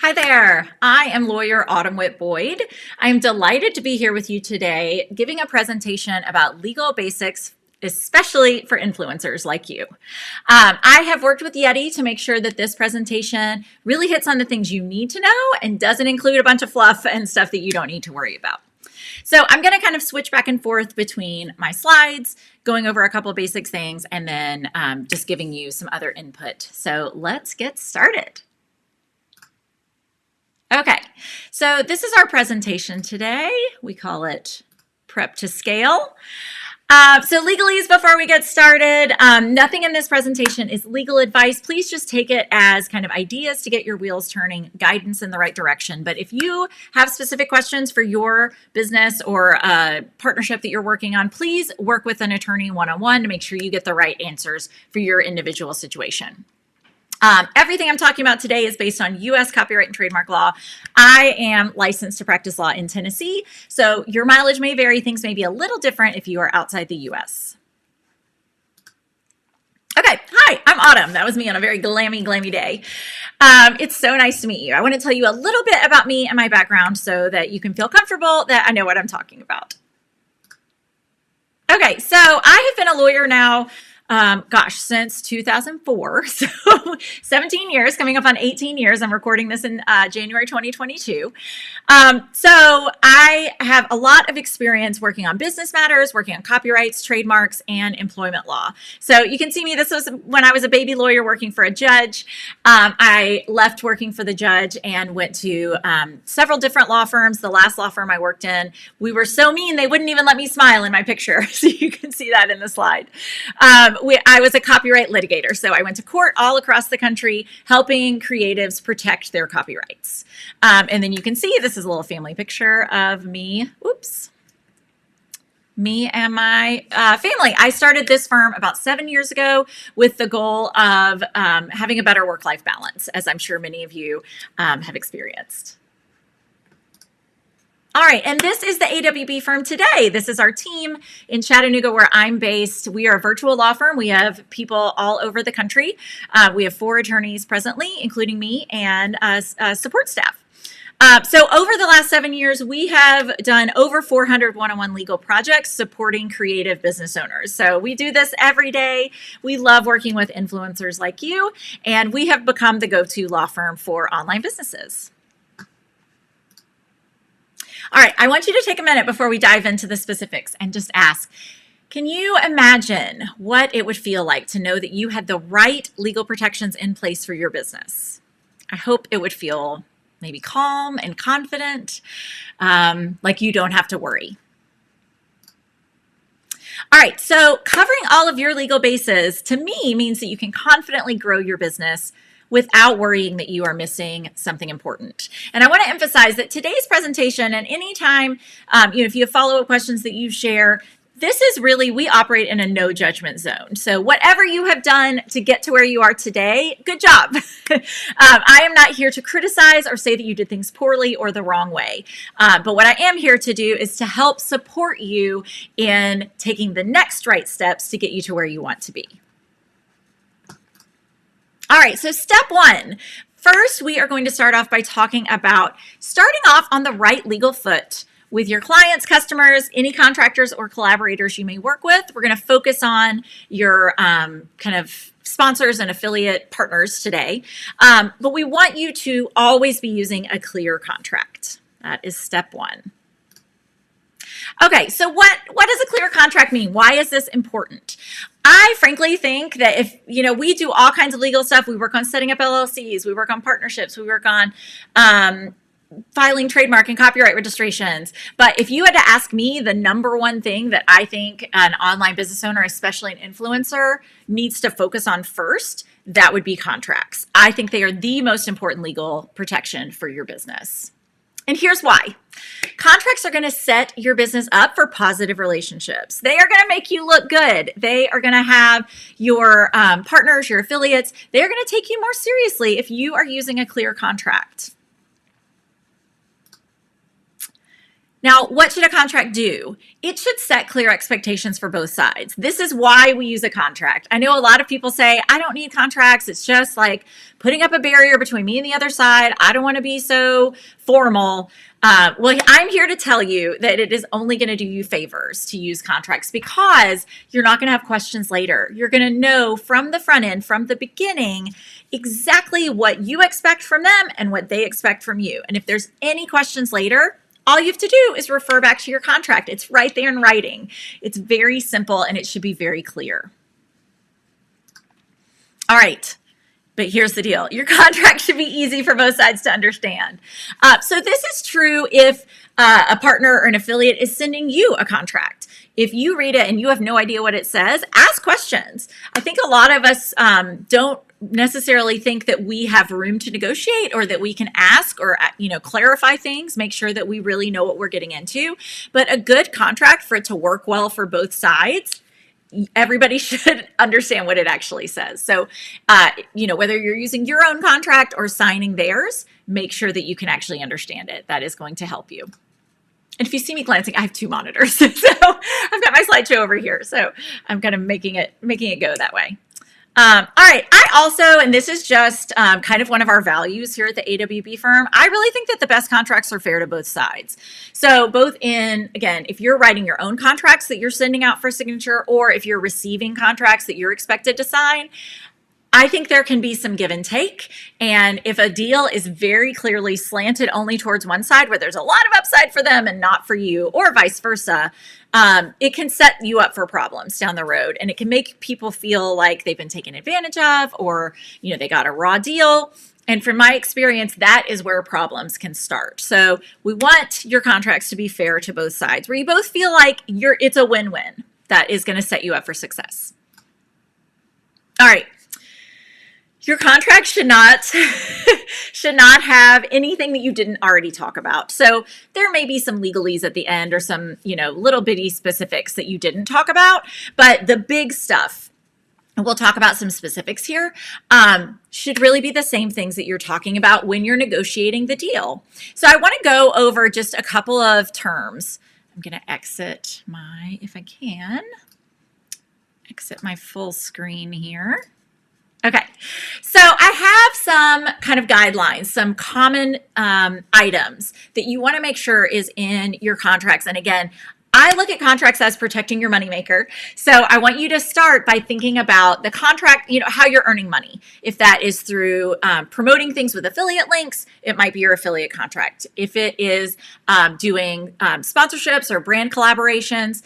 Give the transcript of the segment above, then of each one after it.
Hi there. I am lawyer Autumn Witt Boyd. I am delighted to be here with you today, giving a presentation about legal basics, especially for influencers like you. I have worked with Yeti to make sure that this presentation really hits on the things you need to know and doesn't include a bunch of fluff and stuff that you don't need to worry about. So I'm going to kind of switch back and forth between my slides, going over a couple of basic things, and then just giving you some other input. So let's get started. Okay, so this is our presentation today. We call it Prep to Scale. So legalese before we get started, nothing in this presentation is legal advice. Please just take it as kind of ideas to get your wheels turning, guidance in the right direction. But if you have specific questions for your business or a partnership that you're working on, please work with an attorney one-on-one to make sure you get the right answers for your individual situation. Everything I'm talking about today is based on U.S. copyright and trademark law. I am licensed to practice law in Tennessee, so your mileage may vary. Things may be a little different if you are outside the U.S. Okay, hi, I'm Autumn. That was me on a very glammy day. It's so nice to meet you. I want to tell you a little bit about me and my background so that you can feel comfortable that I know what I'm talking about. Okay, so I have been a lawyer now since 2004, so 17 years, coming up on 18 years. I'm recording this in January 2022. So I have a lot of experience working on business matters, working on copyrights, trademarks, and employment law. So you can see me, this was when I was a baby lawyer working for a judge. I left working for the judge and went to several different law firms. The last law firm I worked in, we were so mean, they wouldn't even let me smile in my picture. So you can see that in the slide. I was a copyright litigator, so I went to court all across the country helping creatives protect their copyrights. And then you can see this is a little family picture of me. Oops. Me and my family. I started this firm about 7 years ago with the goal of having a better work-life balance, as I'm sure many of you have experienced. All right, and this is the AWB firm today. This is our team in Chattanooga where I'm based. We are a virtual law firm. We have people all over the country. We have 4 attorneys presently, including me, and support staff. So over the last 7 years, we have done over 400 one-on-one legal projects supporting creative business owners. So we do this every day. We love working with influencers like you, and we have become the go-to law firm for online businesses. All right, I want you to take a minute before we dive into the specifics and just ask, can you imagine what it would feel like to know that you had the right legal protections in place for your business? I hope it would feel maybe calm and confident, like you don't have to worry. All right, so covering all of your legal bases to me means that you can confidently grow your business without worrying that you are missing something important. And I want to emphasize that today's presentation and anytime, if you have follow-up questions that you share, this is really, we operate in a no judgment zone. So whatever you have done to get to where you are today, good job. I am not here to criticize or say that you did things poorly or the wrong way. But what I am here to do is to help support you in taking the next right steps to get you to where you want to be. All right, so step 1. First, we are going to start off by talking about starting off on the right legal foot with your clients, customers, any contractors or collaborators you may work with. We're going to focus on your kind of sponsors and affiliate partners today. But we want you to always be using a clear contract. That is step 1. Okay, so what does a clear contract mean? Why is this important? I frankly think that if, we do all kinds of legal stuff. We work on setting up LLCs, we work on partnerships, we work on filing trademark and copyright registrations. But if you had to ask me the number one thing that I think an online business owner, especially an influencer, needs to focus on first, that would be contracts. I think they are the most important legal protection for your business. And here's why. Contracts are going to set your business up for positive relationships. They are going to make you look good. They are going to have your partners, your affiliates, they're going to take you more seriously if you are using a clear contract. Now, what should a contract do? It should set clear expectations for both sides. This is why we use a contract. I know a lot of people say, I don't need contracts. It's just like putting up a barrier between me and the other side. I don't want to be so formal. Well, I'm here to tell you that it is only going to do you favors to use contracts, because you're not going to have questions later. You're going to know from the front end, from the beginning, exactly what you expect from them and what they expect from you. And if there's any questions later, all you have to do is refer back to your contract. It's right there in writing. It's very simple and it should be very clear. All right. But here's the deal. Your contract should be easy for both sides to understand. So this is true if a partner or an affiliate is sending you a contract. If you read it and you have no idea what it says, ask questions. I think a lot of us don't necessarily think that we have room to negotiate, or that we can ask or clarify things, make sure that we really know what we're getting into. But a good contract, for it to work well for both sides, everybody should understand what it actually says. So, whether you're using your own contract or signing theirs, make sure that you can actually understand it. That is going to help you. And if you see me glancing, I have two monitors. So I've got my slideshow over here. So I'm kind of making it go that way. All right. I also, and this is just kind of one of our values here at the AWB firm, I really think that the best contracts are fair to both sides. So both in, again, if you're writing your own contracts that you're sending out for signature, or if you're receiving contracts that you're expected to sign, I think there can be some give and take. And if a deal is very clearly slanted only towards one side, where there's a lot of upside for them and not for you, or vice versa, it can set you up for problems down the road. And it can make people feel like they've been taken advantage of, or, they got a raw deal. And from my experience, that is where problems can start. So we want your contracts to be fair to both sides, where you both feel like it's a win-win that is going to set you up for success. All right. Your contract should not have anything that you didn't already talk about. So there may be some legalese at the end, or some, little bitty specifics that you didn't talk about, but the big stuff, and we'll talk about some specifics here, should really be the same things that you're talking about when you're negotiating the deal. So I want to go over just a couple of terms. I'm going to exit my full screen here. Okay, so I have some kind of guidelines, some common items that you want to make sure is in your contracts. And again, I look at contracts as protecting your moneymaker. So I want you to start by thinking about the contract, how you're earning money. If that is through promoting things with affiliate links, it might be your affiliate contract. If it is doing sponsorships or brand collaborations,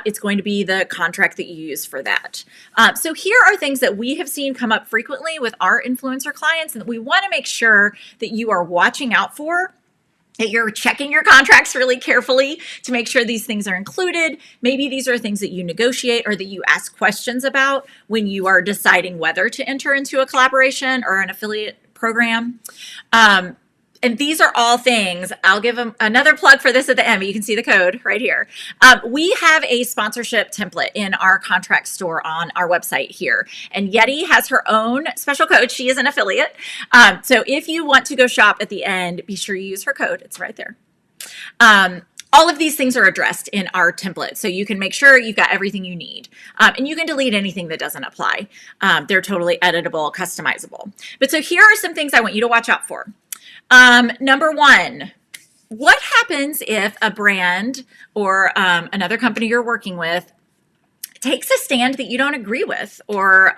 it's going to be the contract that you use for that. So here are things that we have seen come up frequently with our influencer clients, and that we want to make sure that you are watching out for, that you're checking your contracts really carefully to make sure these things are included. Maybe these are things that you negotiate or that you ask questions about when you are deciding whether to enter into a collaboration or an affiliate program. And these are all things, I'll give them another plug for this at the end, but you can see the code right here. We have a sponsorship template in our contract store on our website here. And Yeti has her own special code. She is an affiliate. So if you want to go shop at the end, be sure you use her code. It's right there. All of these things are addressed in our template, so you can make sure you've got everything you need. And you can delete anything that doesn't apply. They're totally editable, customizable. But so here are some things I want you to watch out for. Number one, what happens if a brand or another company you're working with takes a stand that you don't agree with, or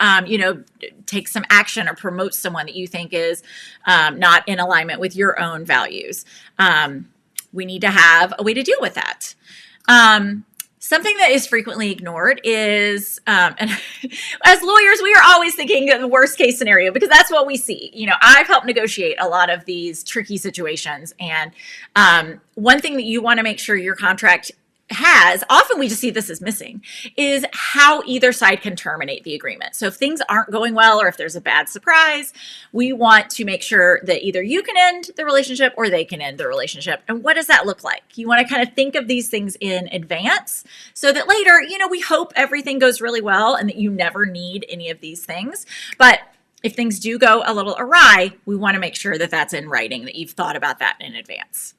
takes some action or promotes someone that you think is not in alignment with your own values? We need to have a way to deal with that. Something that is frequently ignored is, and as lawyers, we are always thinking of the worst case scenario, because that's what we see. I've helped negotiate a lot of these tricky situations. And one thing that you want to make sure your contract has, often we just see this as missing, is how either side can terminate the agreement. So if things aren't going well, or if there's a bad surprise, we want to make sure that either you can end the relationship or they can end the relationship. And what does that look like? You want to kind of think of these things in advance, so that later, we hope everything goes really well and that you never need any of these things. But if things do go a little awry, we want to make sure that that's in writing, that you've thought about that in advance.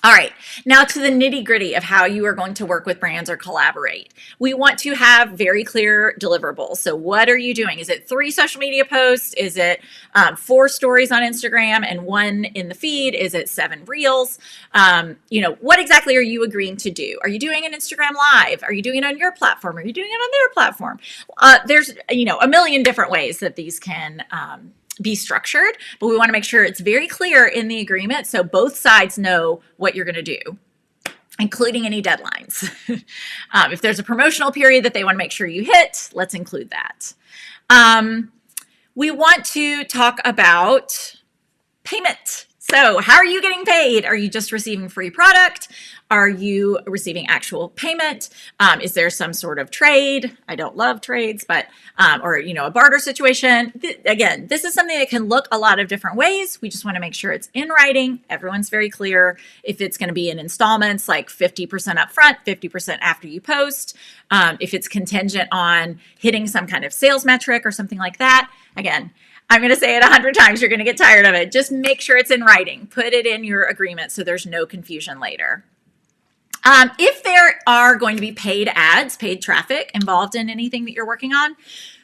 All right, now to the nitty gritty of how you are going to work with brands or collaborate. We want to have very clear deliverables. So what are you doing? Is it 3 social media posts? Is it 4 stories on Instagram and 1 in the feed? Is it 7 reels? What exactly are you agreeing to do? Are you doing an Instagram live? Are you doing it on your platform? Are you doing it on their platform? There's, a million different ways that these can be structured, but we want to make sure it's very clear in the agreement so both sides know what you're going to do, including any deadlines. If there's a promotional period that they want to make sure you hit, let's include that. We want to talk about payment. So how are you getting paid? Are you just receiving free product? Are you receiving actual payment? Is there some sort of trade? I don't love trades, but, or, a barter situation. Again, this is something that can look a lot of different ways. We just want to make sure it's in writing. Everyone's very clear. If it's going to be in installments, like 50% up front, 50% after you post. If it's contingent on hitting some kind of sales metric or something like that. Again, I'm going to say it 100 times. You're going to get tired of it. Just make sure it's in writing. Put it in your agreement so there's no confusion later. If there are going to be paid ads, paid traffic involved in anything that you're working on,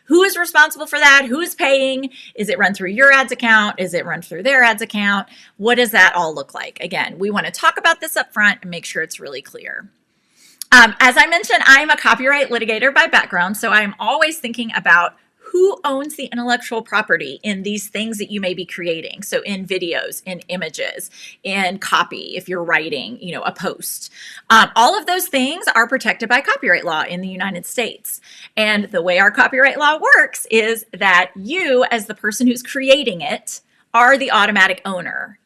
who is responsible for that? Who is paying? Is it run through your ads account? Is it run through their ads account? What does that all look like? Again, we want to talk about this up front and make sure it's really clear. As I mentioned, I'm a copyright litigator by background, so I'm always thinking about who owns the intellectual property in these things that you may be creating. So in videos, in images, in copy, if you're writing, a post. All of those things are protected by copyright law in the United States. And the way our copyright law works is that you, as the person who's creating it, are the automatic owner,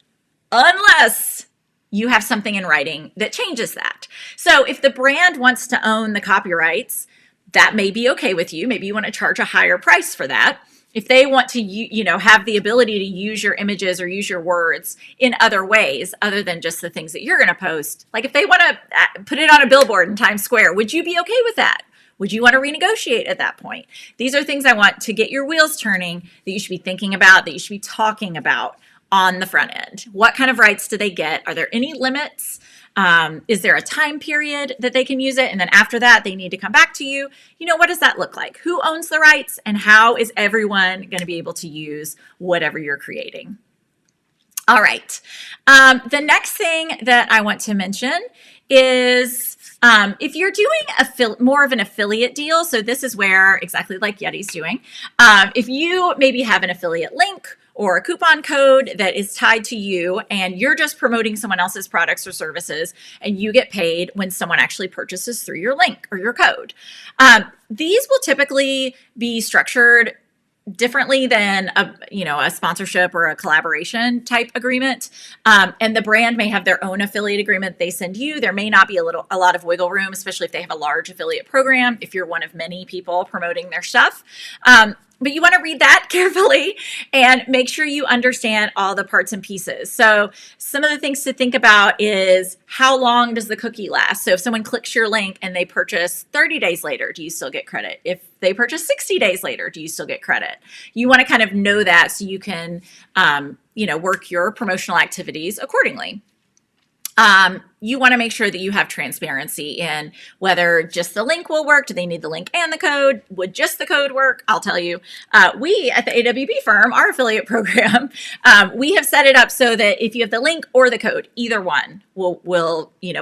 unless you have something in writing that changes that. So if the brand wants to own the copyrights, that may be okay with you. Maybe you want to charge a higher price for that. If they want to, have the ability to use your images or use your words in other ways, other than just the things that you're going to post, like if they want to put it on a billboard in Times Square, would you be okay with that? Would you want to renegotiate at that point? These are things I want to get your wheels turning that you should be thinking about, that you should be talking about on the front end. What kind of rights do they get? Are there any limits? Is there a time period that they can use it? And then after that, they need to come back to you. What does that look like? Who owns the rights? And how is everyone going to be able to use whatever you're creating? All right. The next thing that I want to mention is if you're doing more of an affiliate deal, so this is where, exactly like Yeti's doing, if you maybe have an affiliate link or a coupon code that is tied to you and you're just promoting someone else's products or services and you get paid when someone actually purchases through your link or your code. These will typically be structured differently than a sponsorship or a collaboration type agreement. And the brand may have their own affiliate agreement they send you. There may not be a lot of wiggle room, especially if they have a large affiliate program, if you're one of many people promoting their stuff. But you want to read that carefully and make sure you understand all the parts and pieces. So some of the things to think about is how long does the cookie last? So if someone clicks your link and they purchase 30 days later, do you still get credit? If they purchase 60 days later, do you still get credit? You want to kind of know that so you can, work your promotional activities accordingly. You want to make sure that you have transparency in whether just the link will work. Do they need the link and the code? Would just the code work? I'll tell you, we at the AWB firm, our affiliate program, we have set it up so that if you have the link or the code, either one will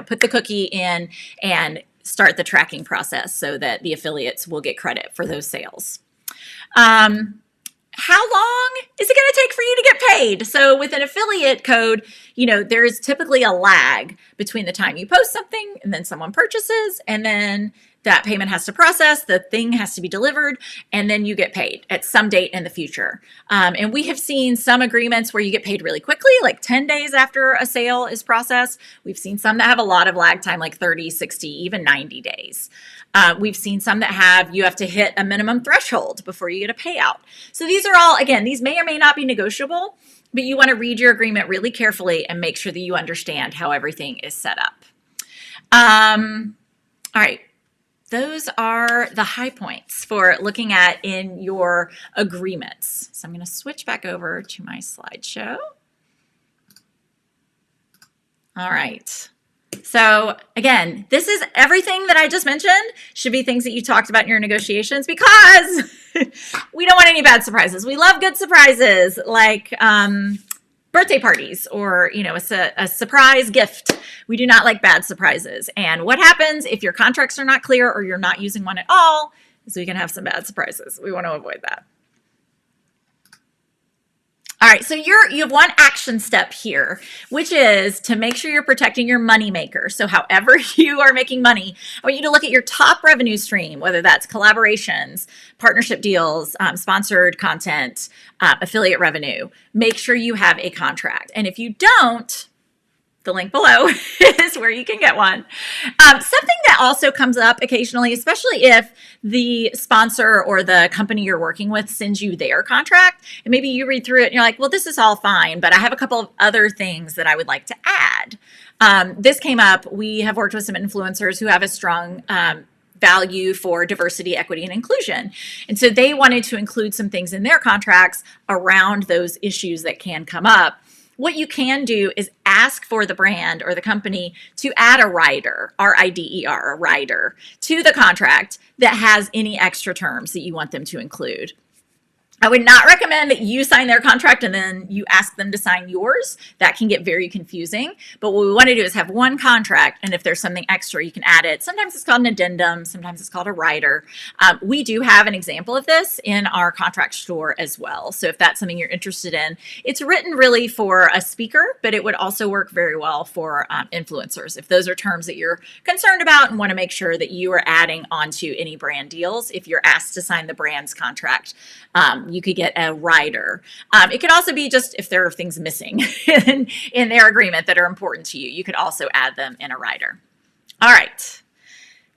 put the cookie in and start the tracking process so that the affiliates will get credit for those sales. How long is it going to take for you to get paid? So with an affiliate code, there is typically a lag between the time you post something and then someone purchases, and then that payment has to process, the thing has to be delivered, and then you get paid at some date in the future. And we have seen some agreements where you get paid really quickly, like 10 days after a sale is processed. We've seen some that have a lot of lag time, like 30, 60, even 90 days. We've seen some that you have to hit a minimum threshold before you get a payout. So these are all, again, these may or may not be negotiable, but you want to read your agreement really carefully and make sure that you understand how everything is set up. All right. Those are the high points for looking at in your agreements. So I'm going to switch back over to my slideshow. All right. So again, this is everything that I just mentioned should be things that you talked about in your negotiations, because we don't want any bad surprises. We love good surprises, like birthday parties or, a surprise gift. We do not like bad surprises. And what happens if your contracts are not clear or you're not using one at all is we can have some bad surprises. We want to avoid that. All right, so you have one action step here, which is to make sure you're protecting your money maker. So however you are making money, I want you to look at your top revenue stream, whether that's collaborations, partnership deals, sponsored content, affiliate revenue. Make sure you have a contract. And if you don't, the link below is where you can get one. Something that also comes up occasionally, especially if the sponsor or the company you're working with sends you their contract, and maybe you read through it and you're like, well, this is all fine, but I have a couple of other things that I would like to add. This came up. We have worked with some influencers who have a strong value for diversity, equity, and inclusion. And so they wanted to include some things in their contracts around those issues that can come up. What you can do is ask for the brand or the company to add a rider, R-I-D-E-R, a rider, to the contract that has any extra terms that you want them to include. I would not recommend that you sign their contract and then you ask them to sign yours. That can get very confusing. But what we want to do is have one contract, and if there's something extra, you can add it. Sometimes it's called an addendum. Sometimes it's called a rider. We do have an example of this in our contract store as well. So if that's something you're interested in, it's written really for a speaker, but it would also work very well for influencers. If those are terms that you're concerned about and want to make sure that you are adding onto any brand deals, if you're asked to sign the brand's contract, you could get a rider. It could also be just if there are things missing in their agreement that are important to you, you could also add them in a rider. All right.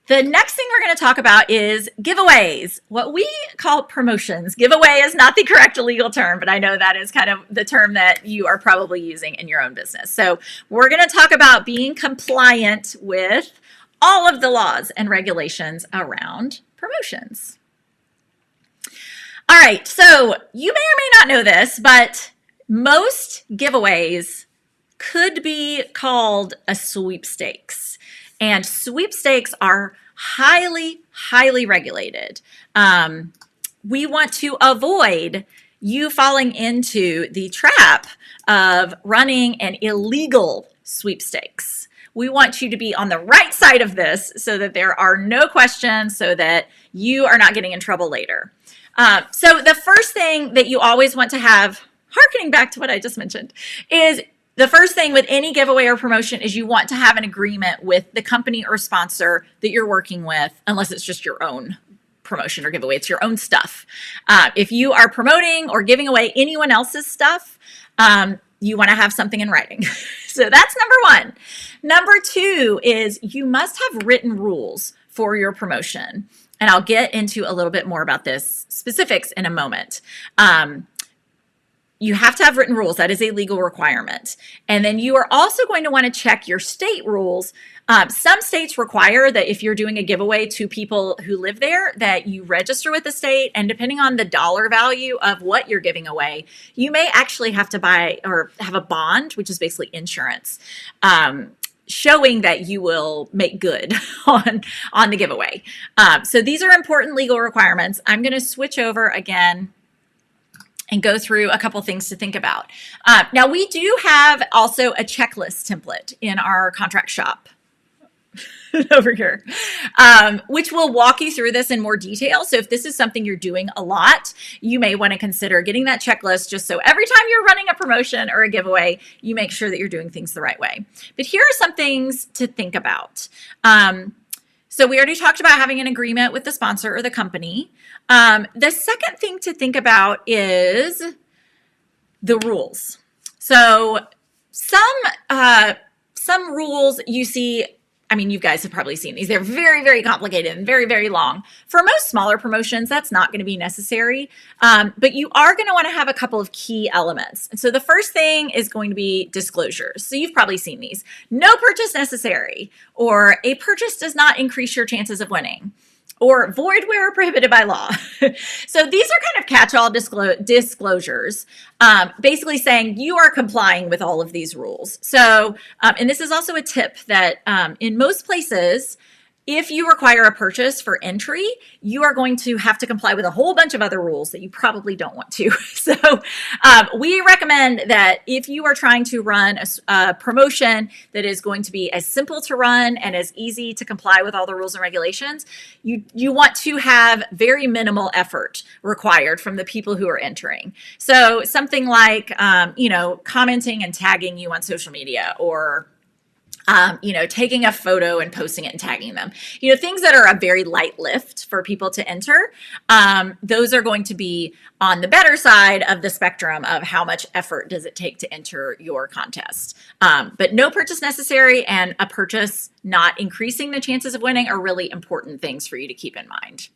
The next thing we're going to talk about is giveaways, what we call promotions. Giveaway is not the correct legal term, but I know that is kind of the term that you are probably using in your own business. So we're going to talk about being compliant with all of the laws and regulations around promotions. All right, so you may or may not know this, but most giveaways could be called a sweepstakes. And sweepstakes are highly, highly regulated. We want to avoid you falling into the trap of running an illegal sweepstakes. We want you to be on the right side of this so that there are no questions, so that you are not getting in trouble later. So the first thing that you always want to have, hearkening back to what I just mentioned, is the first thing with any giveaway or promotion is you want to have an agreement with the company or sponsor that you're working with, unless it's just your own promotion or giveaway. It's your own stuff. If you are promoting or giving away anyone else's stuff, you want to have something in writing. So that's number one. Number two is you must have written rules for your promotion. And I'll get into a little bit more about this specifics in a moment. You have to have written rules. That is a legal requirement. And then you are also going to want to check your state rules. Some states require that if you're doing a giveaway to people who live there, that you register with the state. And depending on the dollar value of what you're giving away, you may actually have to buy or have a bond, which is basically insurance, showing that you will make good on the giveaway. So these are important legal requirements. I'm going to switch over again and go through a couple things to think about. Now, we do have also a checklist template in our contract shop over here, which will walk you through this in more detail. So if this is something you're doing a lot, you may want to consider getting that checklist just so every time you're running a promotion or a giveaway, you make sure that you're doing things the right way. But here are some things to think about. So we already talked about having an agreement with the sponsor or the company. The second thing to think about is the rules. So some rules you see, I mean, you guys have probably seen these. They're very, very complicated and very, very long. For most smaller promotions, that's not going to be necessary, but you are going to want to have a couple of key elements. And so the first thing is going to be disclosures. So you've probably seen these. No purchase necessary, or a purchase does not increase your chances of winning, or void where prohibited by law. So these are kind of catch-all disclosures, basically saying you are complying with all of these rules. So, and this is also a tip that in most places, if you require a purchase for entry, you are going to have to comply with a whole bunch of other rules that you probably don't want to. So we recommend that if you are trying to run a promotion that is going to be as simple to run and as easy to comply with all the rules and regulations, you want to have very minimal effort required from the people who are entering. So something like, commenting and tagging you on social media, or taking a photo and posting it and tagging them, things that are a very light lift for people to enter. Those are going to be on the better side of the spectrum of how much effort does it take to enter your contest. But no purchase necessary and a purchase not increasing the chances of winning are really important things for you to keep in mind.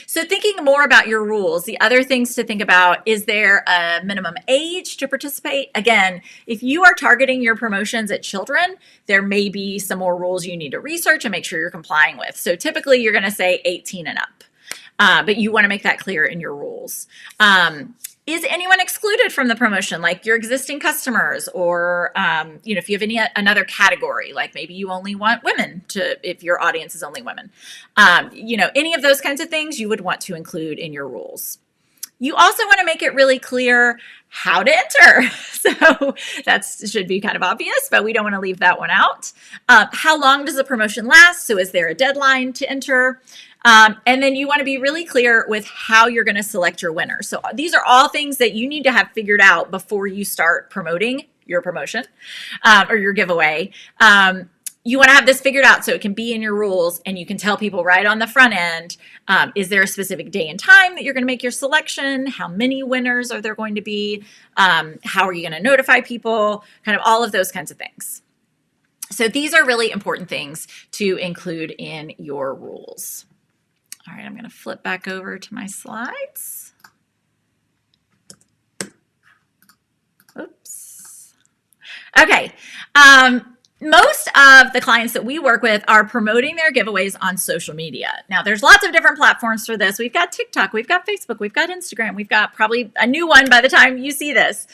So thinking more about your rules, the other things to think about, is there a minimum age to participate? Again, if you are targeting your promotions at children, there may be some more rules you need to research and make sure you're complying with. So typically you're going to say 18 and up, but you want to make that clear in your rules. Is anyone excluded from the promotion, like your existing customers, or if you have another category, like maybe you only want women if your audience is only women, any of those kinds of things you would want to include in your rules. You also want to make it really clear how to enter. So that should be kind of obvious, but we don't want to leave that one out. How long does the promotion last? So is there a deadline to enter? And then you want to be really clear with how you're going to select your winner. So these are all things that you need to have figured out before you start promoting your promotion or your giveaway. You want to have this figured out so it can be in your rules and you can tell people right on the front end, is there a specific day and time that you're going to make your selection? How many winners are there going to be? How are you going to notify people? Kind of all of those kinds of things. So these are really important things to include in your rules. All right, I'm going to flip back over to my slides. Oops. Okay. Most of the clients that we work with are promoting their giveaways on social media. Now, there's lots of different platforms for this. We've got TikTok, we've got Facebook, we've got Instagram, we've got probably a new one by the time you see this.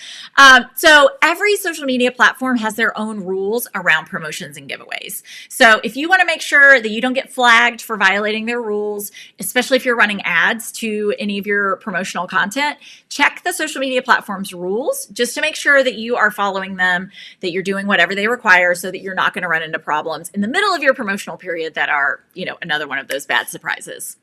So every social media platform has their own rules around promotions and giveaways. So if you want to make sure that you don't get flagged for violating their rules, especially if you're running ads to any of your promotional content, check the social media platform's rules just to make sure that you are following them, that you're doing whatever they require, so that you're not going to run into problems in the middle of your promotional period that are, another one of those bad surprises.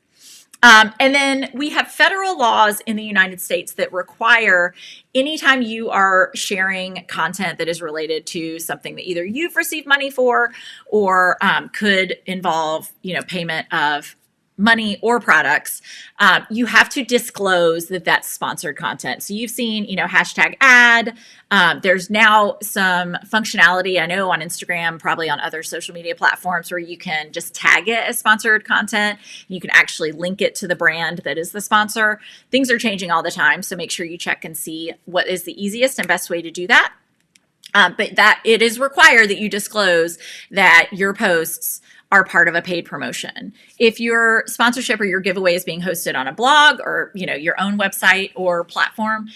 And then we have federal laws in the United States that require anytime you are sharing content that is related to something that either you've received money for or could involve, payment of money or products, you have to disclose that that's sponsored content. So you've seen, hashtag ad. There's now some functionality, I know on Instagram, probably on other social media platforms, where you can just tag it as sponsored content. You can actually link it to the brand that is the sponsor. Things are changing all the time, so make sure you check and see what is the easiest and best way to do that. But that it is required that you disclose that your posts are part of a paid promotion. If your sponsorship or your giveaway is being hosted on a blog or your own website or platform,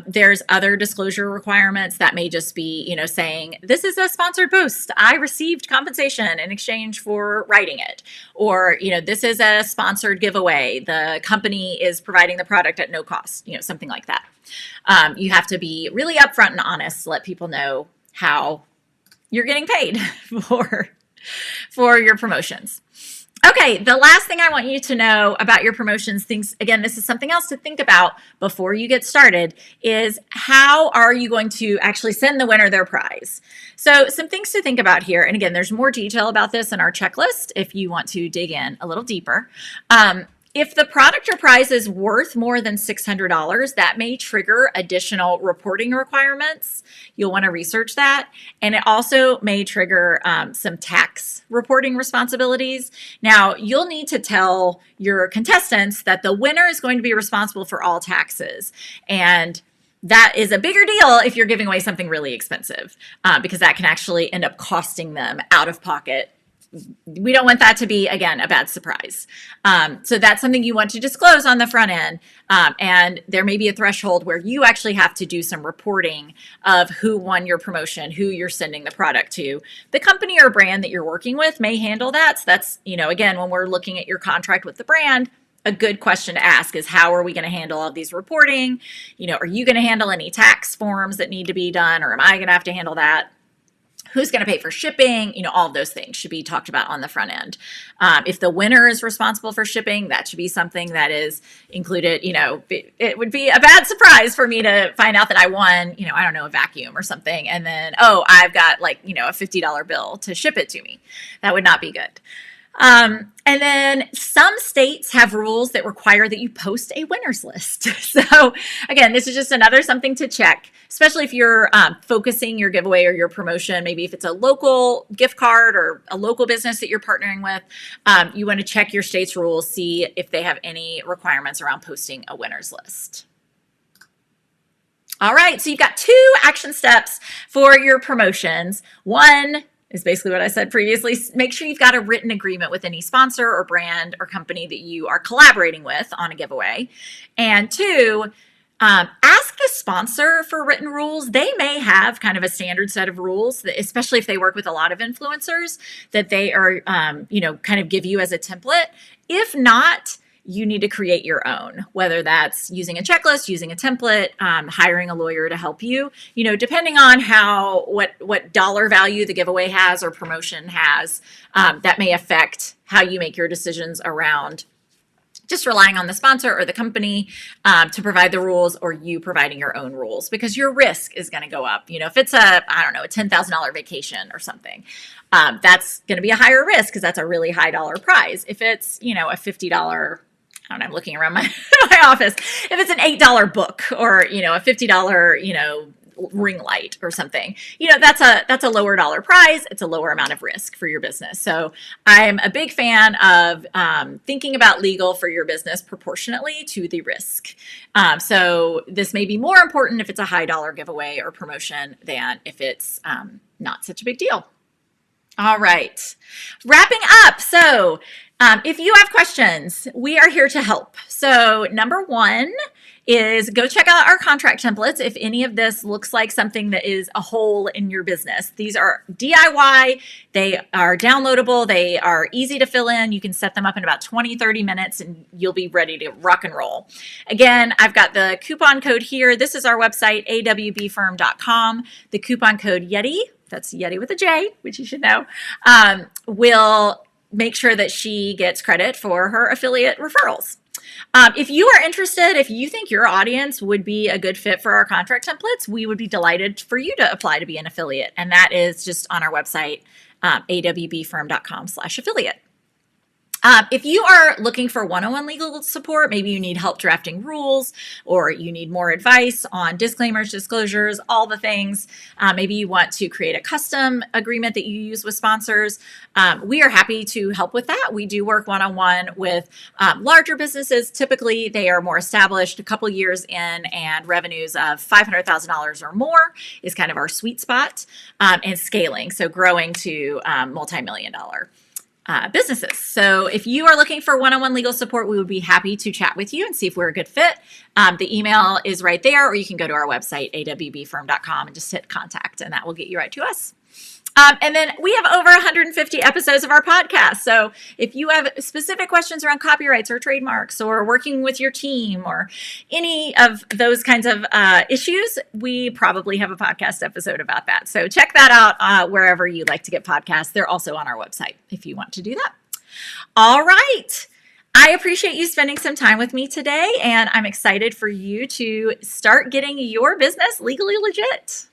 there's other disclosure requirements that may just be saying this is a sponsored post. I received compensation in exchange for writing it, or this is a sponsored giveaway. The company is providing the product at no cost. Something like that. You have to be really upfront and honest to let people know how you're getting paid for your promotions. Okay, the last thing I want you to know about your promotions, again, this is something else to think about before you get started, is how are you going to actually send the winner their prize? So some things to think about here, and again, there's more detail about this in our checklist if you want to dig in a little deeper. If the product or prize is worth more than $600, that may trigger additional reporting requirements. You'll want to research that. And it also may trigger some tax reporting responsibilities. Now, you'll need to tell your contestants that the winner is going to be responsible for all taxes. And that is a bigger deal if you're giving away something really expensive, because that can actually end up costing them out of pocket we don't want that to be, again, a bad surprise. So that's something you want to disclose on the front end. And there may be a threshold where you actually have to do some reporting of who won your promotion, who you're sending the product to. The company or brand that you're working with may handle that. So that's, again, when we're looking at your contract with the brand, a good question to ask is, how are we going to handle all these reporting? Are you going to handle any tax forms that need to be done, or am I going to have to handle that? Who's going to pay for shipping? All of those things should be talked about on the front end. If the winner is responsible for shipping, that should be something that is included. It would be a bad surprise for me to find out that I won, I don't know, a vacuum or something. And then, I've got a $50 bill to ship it to me. That would not be good. And then some states have rules that require that you post a winners list. So again, this is just another something to check, especially if you're focusing your giveaway or your promotion. Maybe if it's a local gift card or a local business that you're partnering with, you want to check your state's rules, see if they have any requirements around posting a winners list. All right, so you've got 2 action steps for your promotions. One is basically what I said previously. Make sure you've got a written agreement with any sponsor or brand or company that you are collaborating with on a giveaway. And 2, ask the sponsor for written rules. They may have kind of a standard set of rules, that, especially if they work with a lot of influencers, that they are, kind of give you as a template. If not, you need to create your own, whether that's using a checklist, using a template, hiring a lawyer to help you, depending on what dollar value the giveaway has or promotion has, that may affect how you make your decisions around just relying on the sponsor or the company to provide the rules, or you providing your own rules, because your risk is going to go up. If it's a $10,000 vacation or something, that's going to be a higher risk because that's a really high dollar prize. If it's, a $50, I'm looking around my office. If it's an $8 book or, a $50, ring light or something, that's a lower dollar prize. It's a lower amount of risk for your business. So I'm a big fan of thinking about legal for your business proportionately to the risk. So this may be more important if it's a high dollar giveaway or promotion than if it's not such a big deal. All right, wrapping up. So if you have questions, we are here to help. So number 1 is go check out our contract templates if any of this looks like something that is a hole in your business. These are DIY. They are downloadable. They are easy to fill in. You can set them up in about 20-30 minutes and you'll be ready to rock and roll. Again, I've got the coupon code here. This is our website, awbfirm.com. The coupon code YETI, that's Yeti with a J, which you should know, will make sure that she gets credit for her affiliate referrals. If you are interested, if you think your audience would be a good fit for our contract templates, we would be delighted for you to apply to be an affiliate. And that is just on our website, awbfirm.com/affiliate. If you are looking for one-on-one legal support, maybe you need help drafting rules, or you need more advice on disclaimers, disclosures, all the things. Maybe you want to create a custom agreement that you use with sponsors. We are happy to help with that. We do work one-on-one with larger businesses. Typically, they are more established, a couple years in, and revenues of $500,000 or more is kind of our sweet spot, and scaling, so growing to multi-million-dollar businesses. So if you are looking for one-on-one legal support, we would be happy to chat with you and see if we're a good fit. The email is right there, or you can go to our website, awbfirm.com, and just hit contact, and that will get you right to us. And then we have over 150 episodes of our podcast. So if you have specific questions around copyrights or trademarks or working with your team or any of those kinds of issues, we probably have a podcast episode about that. So check that out wherever you like to get podcasts. They're also on our website if you want to do that. All right. I appreciate you spending some time with me today, and I'm excited for you to start getting your business legally legit.